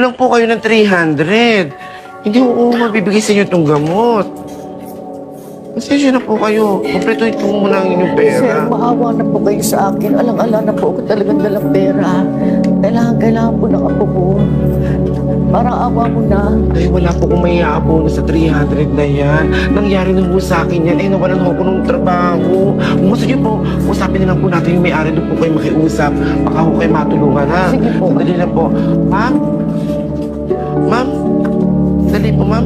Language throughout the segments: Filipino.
Lang po kayo ng 300. Hindi ko mabibigay sa inyo itong gamot. Pasensya na po kayo. Kumpletuhin po muna ang inyong pera. Sir, maawa na po kayo sa akin. Alang-ala na po ako talagang dalang pera. Kailangan po ng apo ko. Parang awa mo na. Ay, wala po kung may aabono sa 300 na yan. Nangyari na po sa akin yan. Eh, nawalan ako ng trabaho. Kung gusto niyo po, usapin na lang po natin yung may-ari. Doon po kayo makiusap. Baka po kayo matulungan, ha? Sige po. Dali lang po. Ma'am? Ma'am? Dali po, ma'am.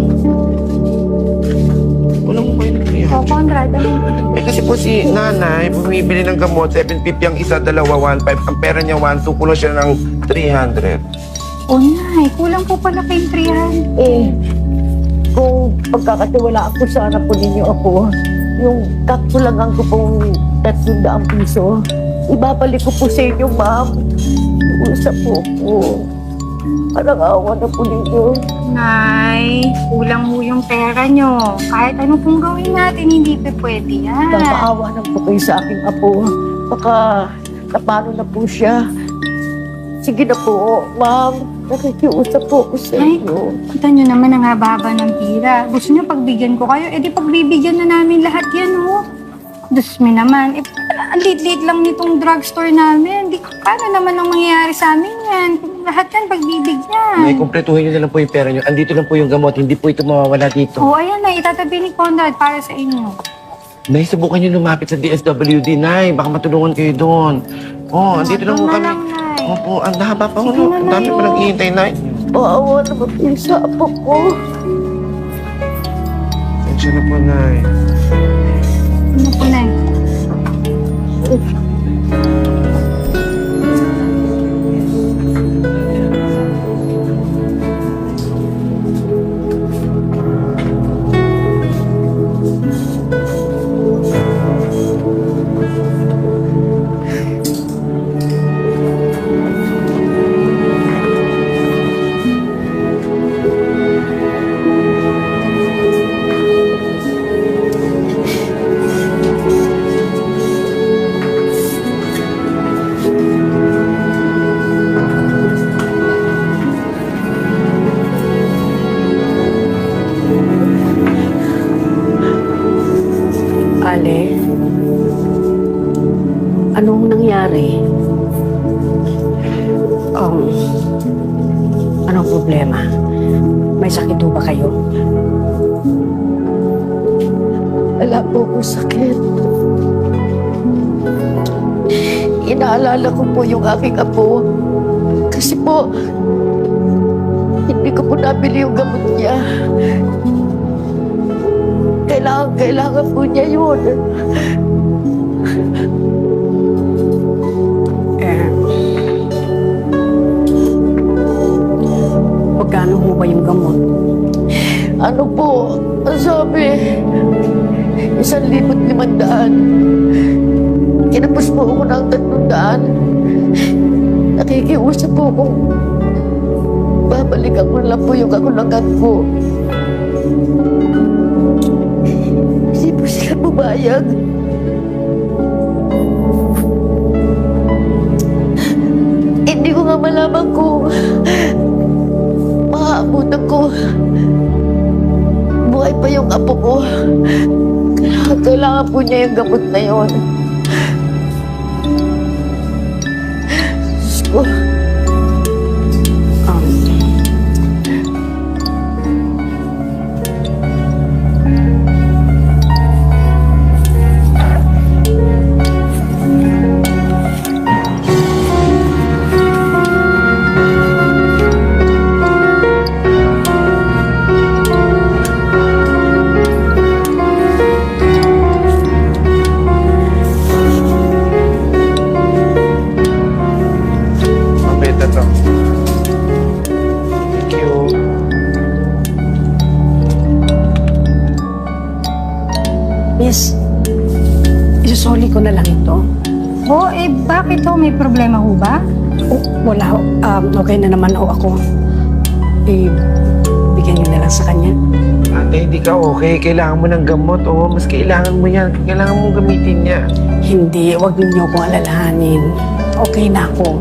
Walang po kayo ng 300. O, Conrad, Eh, kasi po si nanay, bumibili ng gamot, 750 ang isa, dalawa, 1.5. Ang pera niya, 1.2, kulang siya ng 300. o Nay, kulang po pala kayong 300. Eh, kung pagkakatiwalaan ko sana po ninyo ako, yung kakulangan ko pong 300 piso, ibabalik ko po sa inyo, ma'am. Usap po po. Parang awa na po ninyo. Nay, kulang ho yung pera nyo. Kahit ano pong gawin natin, hindi pa pwede yan. Nakaawa na po kayo sa aking apo. Baka napano na po siya. Sige na po, ma'am. Nakikiusap po ako sa Ay, inyo. kita nyo naman ang haba ng pira. Gusto nyo pagbigyan ko kayo, edi pagbibigyan na namin lahat yan, ho. Diyos me naman, ang liit-liit lang nitong drugstore namin. Paano naman ang mangyayari sa amin yan? Lahat yan pagbibigyan. Nay, kumpletuhin niyo na lang po yung pera niyo. Andito lang po yung gamot, hindi po ito mawawala dito. O, ayan na, itatabi ni Conrad para sa inyo. Nay, subukan niyo lumapit sa DSWD, Nay. Baka matulungan kayo doon. Oh, andito lang po Doon na kami. lang, Nay. Opo, ang haba pa Sige ulo. na, Ang dami Nay, pa oh. naghihintay, Nay. Maawa naman po sa apo ko. Tensya na po, Nay. Ano po, Nay? Ale, anong nangyari? Anong problema? May sakit ba kayo? Wala po ko sakit. Inaalala ko po yung aking apo. Kasi po, hindi ko po nabili yung gamot niya. Kailangan po niya yun. Magkano ho ba yung gamot? Ano po, ang sabi, 1,500. Kinapos po ako ng 300. Nakikiusap po kung babalikan ko lang po yung kakulangan ko. Hindi po sila bumayag. Hindi ko nga malaman kung maaabutan ko. Buhay pa yung apo ko. Kailangan po niya yung gamot na yun. Diyos ko. Mabeta to. Thank you. Miss, isusoli ko na lang ito. O, bakit ho? May problema ho ba? Oh, wala ho. Okay na naman ho ako. Bigyan niyo na lang sa kanya. Ate, hindi ka okay. Kailangan mo ng gamot. Oo, mas kailangan mo yan. Kailangan mong gamitin niya. Hindi, wag niyo akong alalahanin. Okay na ako.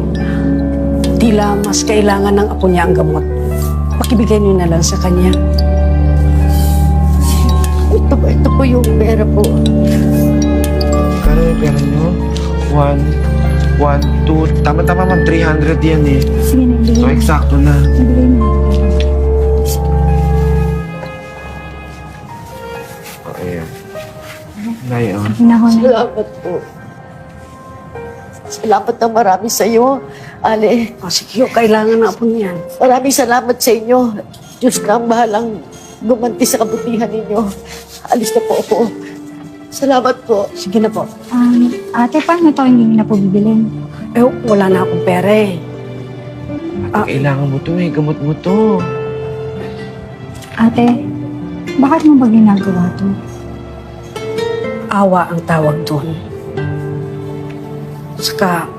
Tila mas kailangan ng apo niya ang gamot. pakibigay niyo na lang sa kanya. Ito po yung pera po. Kano yung pera nyo? 2. Tama-tama ma'am, 300 yan eh. Sige na, So, ibigay mo. eksakto na. Ibigay mo. Oh, ayan. Nay, oh. Hinahon na. Salamat po. Salamat na marami sa iyo, Ale. O sige, kailangan na po niyan. Maraming salamat sa inyo. Diyos na ang bahalang gumanti sa kabutihan ninyo. Alis na po ako. Salamat po. Sige na po. Ate, paano to hindi niyo na po bibilin? Eh, wala na akong pera eh. Kailangan mo to eh. Gamot mo to. Ate, bakit mo ba ginagawa to? Awa ang tawag doon. Saka,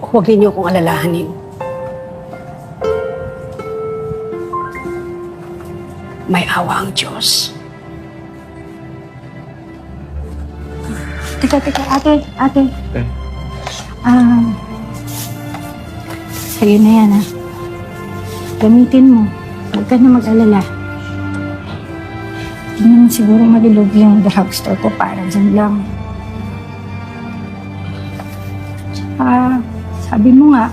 huwag niyo akong alalahanin. May awa ang Diyos. Teka, ate. Eh. Sa'yo na yan, ha? Gamitin mo. Huwag ka na mag-alala. Hindi naman siguro malulog yung drugstore ko para dyan lang. Sabi mo nga,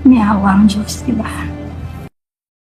may awa ang Diyos, di ba?